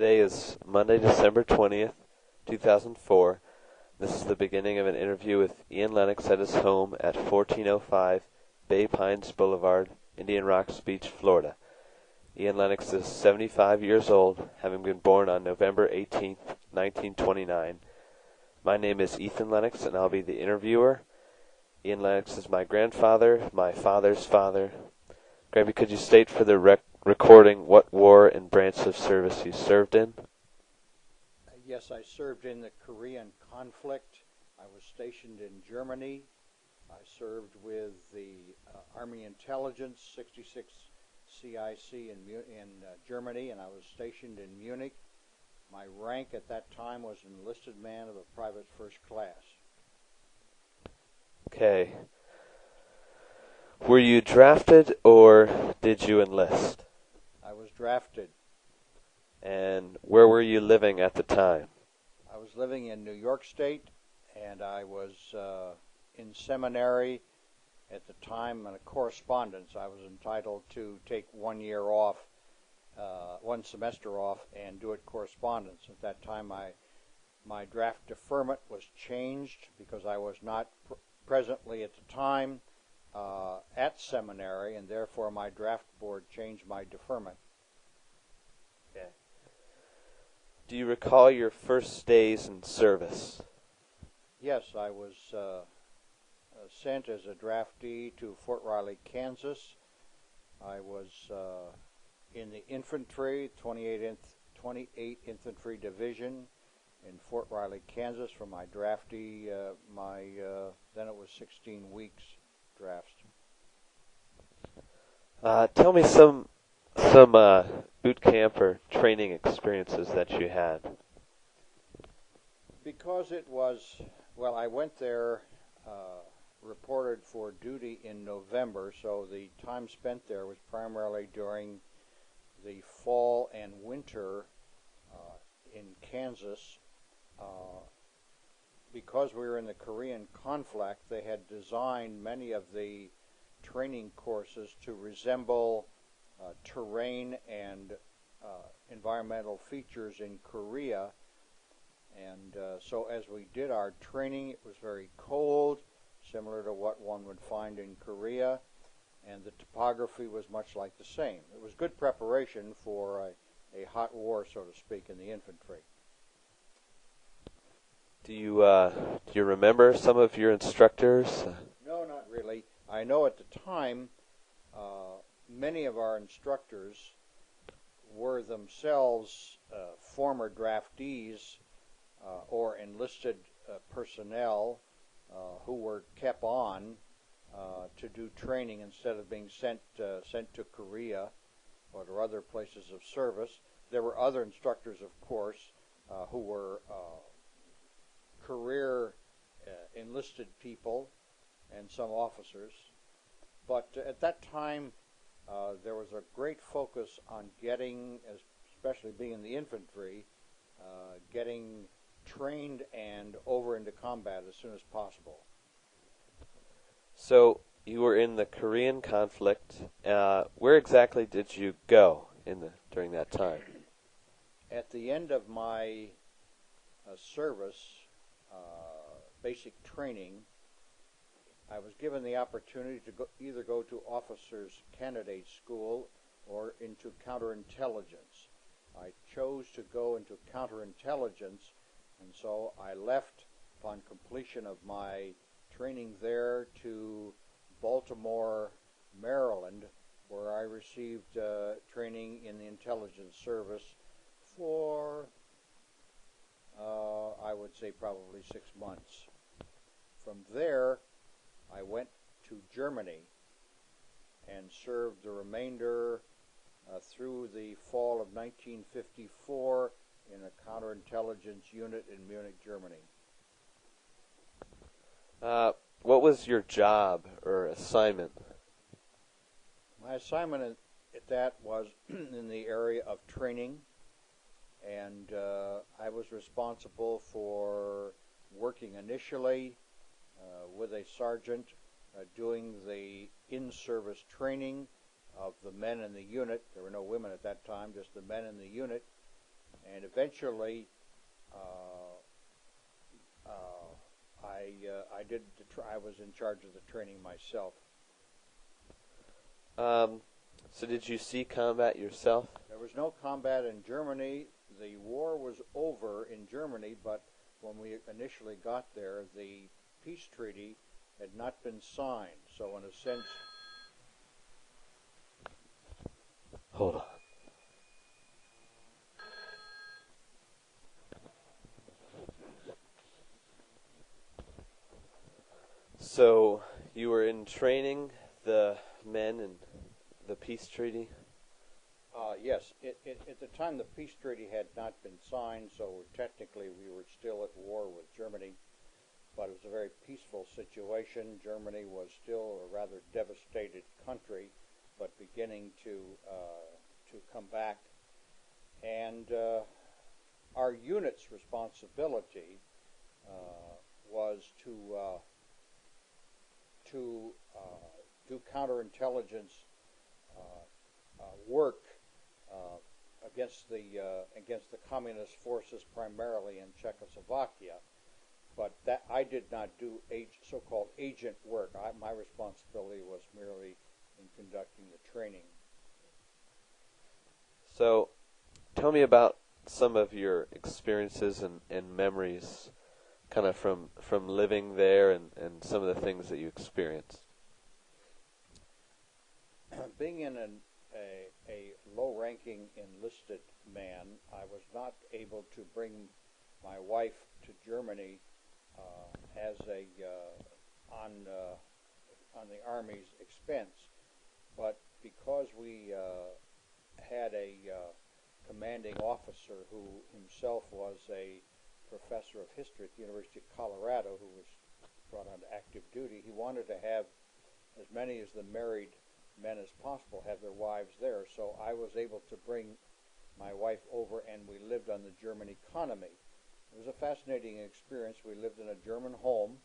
Today is Monday, December 20th, 2004. This is the beginning of an interview with Ian Lennox at his home at 1405 Bay Pines Boulevard, Indian Rocks Beach, Florida. Ian Lennox is 75 years old, having been born on November 18th, 1929. My name is Ethan Lennox, and I'll be the interviewer. Ian Lennox is my grandfather, my father's father. Grammy, could you state for the recording what war and branch of service you served in? Yes, I served in the Korean conflict. I was stationed in Germany. I served with the Army Intelligence 66 CIC in Germany, and I was stationed in Munich. My rank at that time was an enlisted man of a private first class. Okay. Were you drafted or did you enlist? I was drafted. And where were you living at the time? I was living in New York State, and I was in seminary at the time in a correspondence. I was entitled to take 1 year off, 1 semester off, and do it correspondence. At that time, my draft deferment was changed because I was not presently at the time at seminary, and therefore my draft board changed my deferment. Okay. Do you recall your first days in service? Yes, I was sent as a draftee to Fort Riley, Kansas. I was in the infantry, 28th Infantry Division in Fort Riley, Kansas for my draftee, then it was 16 weeks drafts. Tell me some boot camp or training experiences that you had. Because it was, well, I went there, reported for duty in November, so the time spent there was primarily during the fall and winter in Kansas. Because we were in the Korean conflict, they had designed many of the training courses to resemble terrain and environmental features in Korea. And so as we did our training, it was very cold, similar to what one would find in Korea, and the topography was much like the same. It was good preparation for a hot war, so to speak, in the infantry. Do you remember some of your instructors? No, not really. I know at the time many of our instructors were themselves former draftees or enlisted personnel who were kept on to do training instead of being sent to Korea or to other places of service. There were other instructors, of course, who were career enlisted people and some officers. But at that time, there was a great focus on getting, especially being in the infantry, getting trained and over into combat as soon as possible. So you were in the Korean conflict. Where exactly did you go during that time? At the end of my service, basic training, I was given the opportunity to either go to officers candidate school or into counterintelligence. I chose to go into counterintelligence, and so I left upon completion of my training there to Baltimore, Maryland, where I received training in the intelligence service for, I would say, probably 6 months. From there, I went to Germany and served the remainder through the fall of 1954 in a counterintelligence unit in Munich, Germany. What was your job or assignment? My assignment at that was in the area of training, and I was responsible for working initially with a sergeant doing the in-service training of the men in the unit. There were no women at that time, just the men in the unit, And eventually, I was in charge of the training myself. So did you see combat yourself? There was no combat in Germany. The war was over in Germany, but when we initially got there, the peace treaty had not been signed. So in a sense... Hold on. So you were in training the men in the peace treaty? Yes. At the time, the peace treaty had not been signed, so technically we were still at war with Germany. But it was a very peaceful situation. Germany was still a rather devastated country, but beginning to come back. And our unit's responsibility was to do counterintelligence work against the communist forces, primarily in Czechoslovakia. But that I did not do so-called agent work. My responsibility was merely in conducting the training. So, tell me about some of your experiences and memories, kind of from living there and some of the things that you experienced. Being in a low-ranking enlisted man, I was not able to bring my wife to Germany on the Army's expense, but because we had a commanding officer who himself was a professor of history at the University of Colorado, who was brought on to active duty, he wanted to have as many as the married men as possible have their wives there. So I was able to bring my wife over, and we lived on the German economy. It was a fascinating experience. We lived in a German home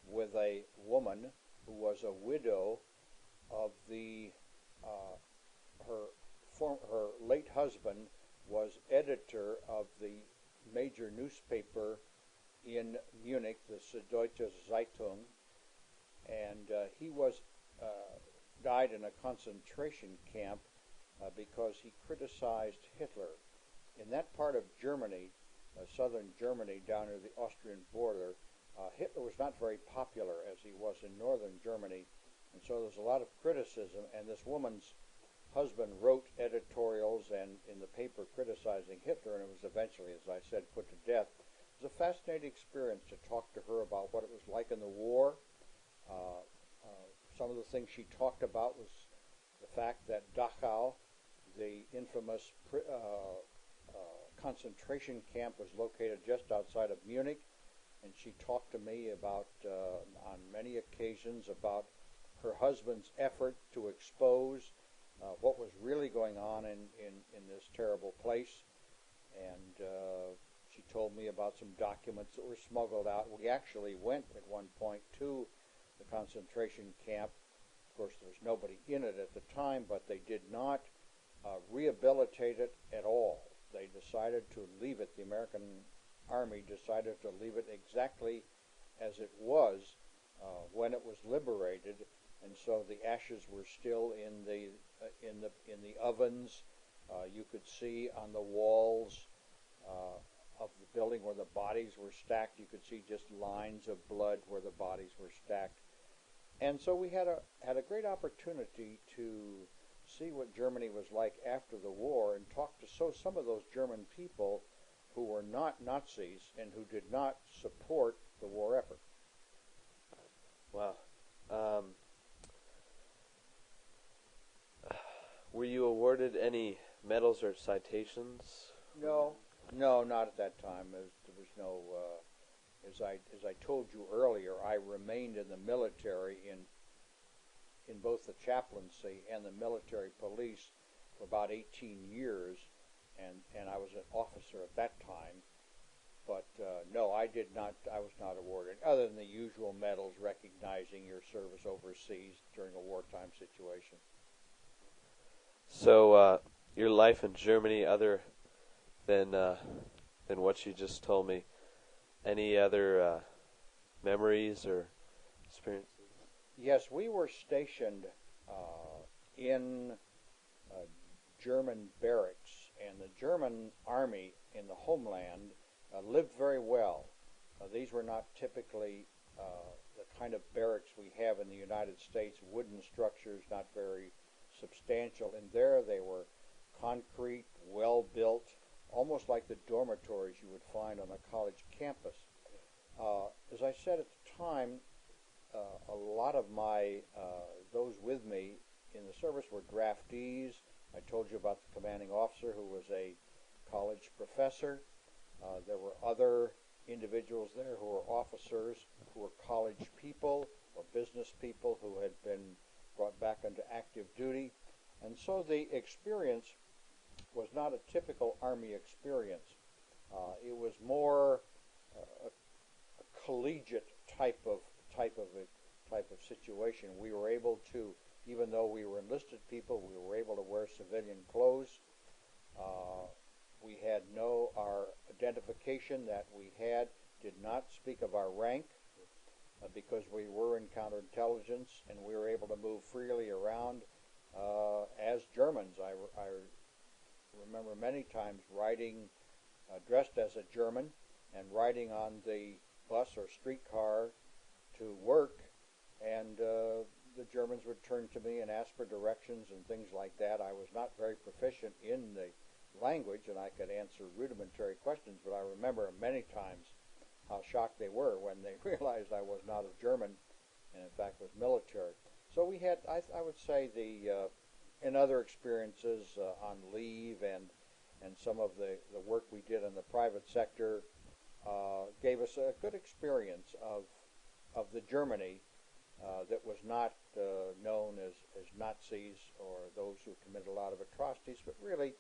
with a woman who was a widow of her late husband was editor of the major newspaper in Munich, the Süddeutsche Zeitung, and he died in a concentration camp because he criticized Hitler. In that part of Germany, southern Germany, down near the Austrian border, Hitler was not very popular as he was in northern Germany, and so there's a lot of criticism, and this woman's husband wrote editorials and in the paper criticizing Hitler, and it was eventually, as I said, put to death. It was a fascinating experience to talk to her about what it was like in the war. Some of the things she talked about was the fact that Dachau, the infamous concentration camp, was located just outside of Munich, and she talked to me about, on many occasions, about her husband's effort to expose what was really going on in this terrible place. And she told me about some documents that were smuggled out. We actually went at one point to the concentration camp. Of course, there was nobody in it at the time, but they did not rehabilitate it at all. They decided to leave it, the American Army decided to leave it exactly as it was when it was liberated, and so the ashes were still in the ovens. You could see on the walls of the building where the bodies were stacked, you could see just lines of blood where the bodies were stacked. And so we had a great opportunity to see what Germany was like after the war and talk to some of those German people who were not Nazis and who did not support the war effort. Wow. Were you awarded any medals or citations? No, not at that time. There was no. As I told you earlier, I remained in the military in both the chaplaincy and the military police for about 18 years, and I was an officer at that time. But no, I was not awarded, other than the usual medals recognizing your service overseas during a wartime situation. So your life in Germany, other than what you just told me. Any other memories or experiences? Yes, we were stationed in German barracks, and the German army in the homeland lived very well. These were not typically the kind of barracks we have in the United States, wooden structures, not very substantial. In there, they were concrete, well-built, almost like the dormitories you would find on a college campus. As I said at the time, a lot of those with me in the service were draftees. I told you about the commanding officer who was a college professor. There were other individuals there who were officers, who were college people or business people who had been brought back into active duty. And so the experience was not a typical Army experience. It was more a collegiate type of situation. We were able to, even though we were enlisted people, we were able to wear civilian clothes. We had our identification that we had did not speak of our rank because we were in counterintelligence, and we were able to move freely around as Germans. I remember many times riding dressed as a German and riding on the bus or streetcar to work, and the Germans would turn to me and ask for directions and things like that. I was not very proficient in the language, and I could answer rudimentary questions, but I remember many times how shocked they were when they realized I was not a German and in fact was military. So we had, I would say, in other experiences on leave and some of the work we did in the private sector gave us a good experience of the Germany that was not known as Nazis or those who committed a lot of atrocities, but really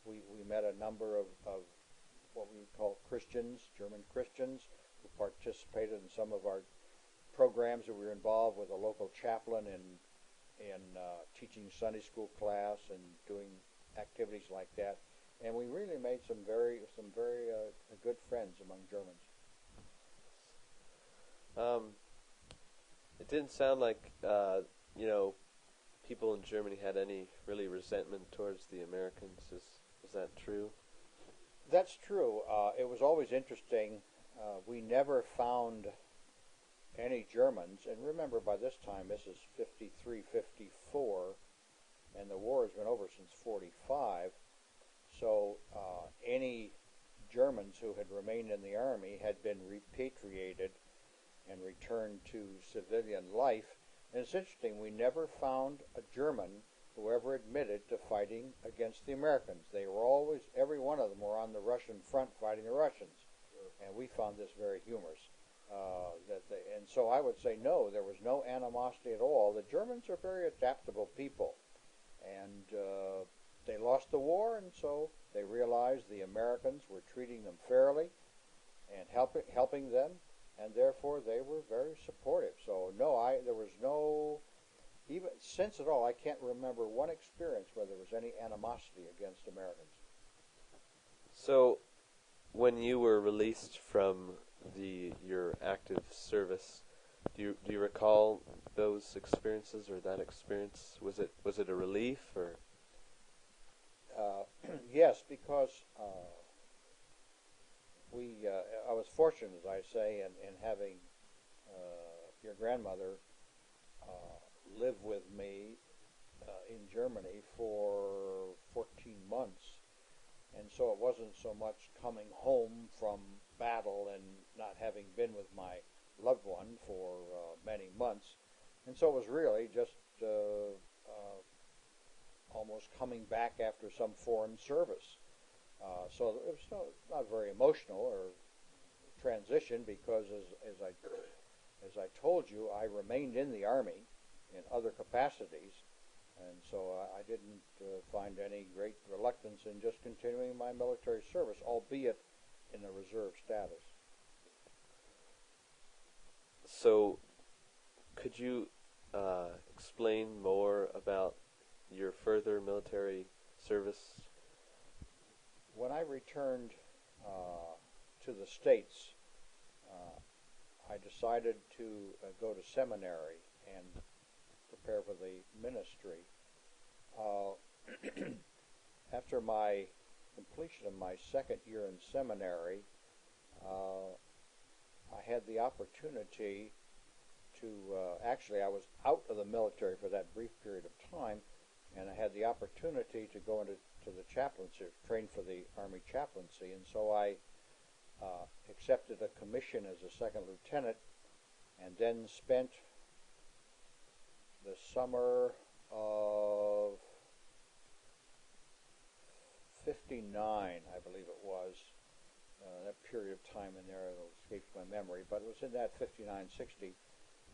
we met a number of what we would call Christians, German Christians, who participated in some of our programs. That we were involved with a local chaplain in teaching Sunday school class and doing activities like that, and we really made some very good friends among Germans. It didn't sound like people in Germany had any really resentment towards the Americans. Is that true? That's true. It was always interesting. We never found any Germans, and remember, by this time, this is 53, 54, and the war has been over since 45, so any Germans who had remained in the Army had been repatriated and returned to civilian life. And it's interesting, we never found a German who ever admitted to fighting against the Americans. They were always, every one of them were on the Russian front fighting the Russians. And we found this very humorous. And so I would say no, there was no animosity at all. The Germans are very adaptable people. And they lost the war, and so they realized the Americans were treating them fairly and helping them, and therefore they were very supportive. So no, there was no, even since at all, I can't remember one experience where there was any animosity against Americans. So when you were released from your active service, do you recall those experiences or that experience? Was it a relief or? Yes, because I was fortunate, as I say, in having your grandmother live with me in Germany for 14 months. And so it wasn't so much coming home from battle and not having been with my loved one for many months. And so it was really just almost coming back after some foreign service. So it was not very emotional or transition, because as I told you, I remained in the Army in other capacities, and so I didn't find any great reluctance in just continuing my military service, albeit in a reserve status. So could you explain more about your further military service? When I returned to the States, I decided to go to seminary and prepare for the ministry. After my completion of my second year in seminary, I had the opportunity to, actually I was out of the military for that brief period of time, and I had the opportunity to go into the chaplaincy, train for the Army chaplaincy, and so I accepted a commission as a second lieutenant, and then spent the summer of '59, I believe it was, that period of time in there escapes my memory, but it was in that '59-60.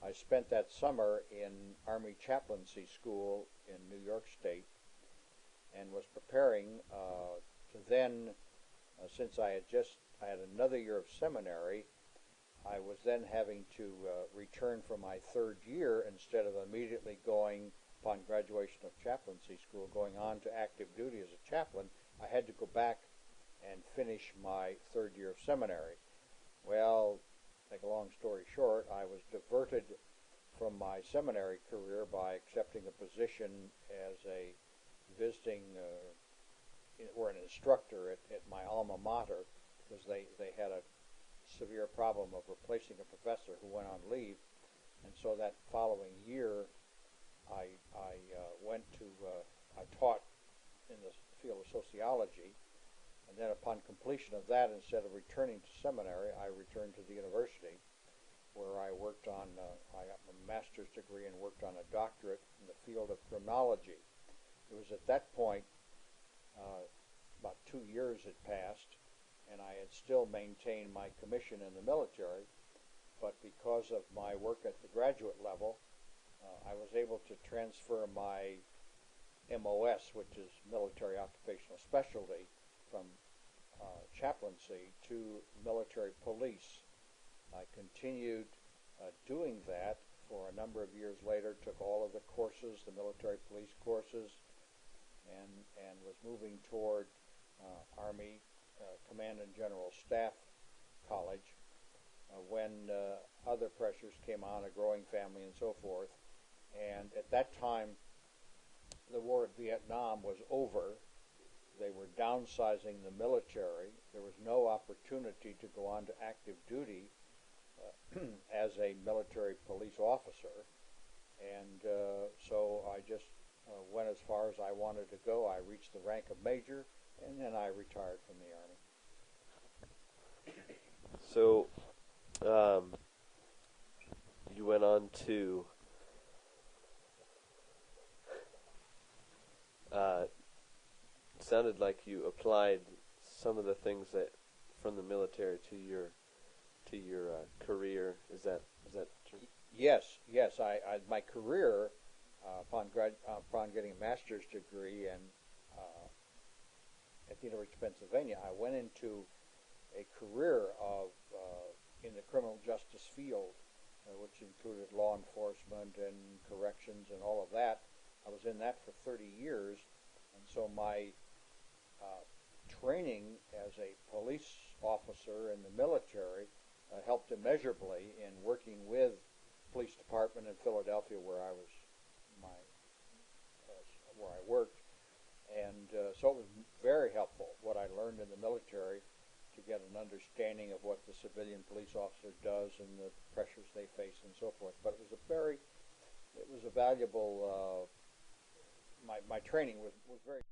I spent that summer in Army chaplaincy school in New York State, and was preparing to then, since I had another year of seminary, I was then having to return for my third year instead of immediately going, upon graduation of chaplaincy school, going on to active duty as a chaplain. I had to go back and finish my third year of seminary. Well, to make a long story short, I was diverted from my seminary career by accepting a position as a visiting or an instructor at my alma mater, because they had a severe problem of replacing a professor who went on leave. And so that following year, I taught in the field of sociology, and then upon completion of that, instead of returning to seminary, I returned to the university, where I worked on, I got my master's degree and worked on a doctorate in the field of criminology. It was at that point, about 2 years had passed, and I had still maintained my commission in the military, but because of my work at the graduate level, I was able to transfer my MOS, which is military occupational specialty, from chaplaincy to military police. I continued doing that for a number of years later, took all of the courses, the military police courses, and was moving toward Army Command and General Staff College when other pressures came on, a growing family and so forth. And at that time, the war at Vietnam was over. They were downsizing the military. There was no opportunity to go on to active duty as a military police officer. And so I just went as far as I wanted to go. I reached the rank of major, and then I retired from the Army. So, you went on to sounded like you applied some of the things that from the military to your career. Is that true? Yes. My career, upon getting a master's degree and at the University of Pennsylvania, I went into a career of in the criminal justice field, which included law enforcement and corrections and all of that. I was in that for 30 years, and so my training as a police officer in the military helped immeasurably in working with police department in Philadelphia, where I worked, and so it was very helpful what I learned in the military to get an understanding of what the civilian police officer does and the pressures they face and so forth. But it was a valuable. My training was very.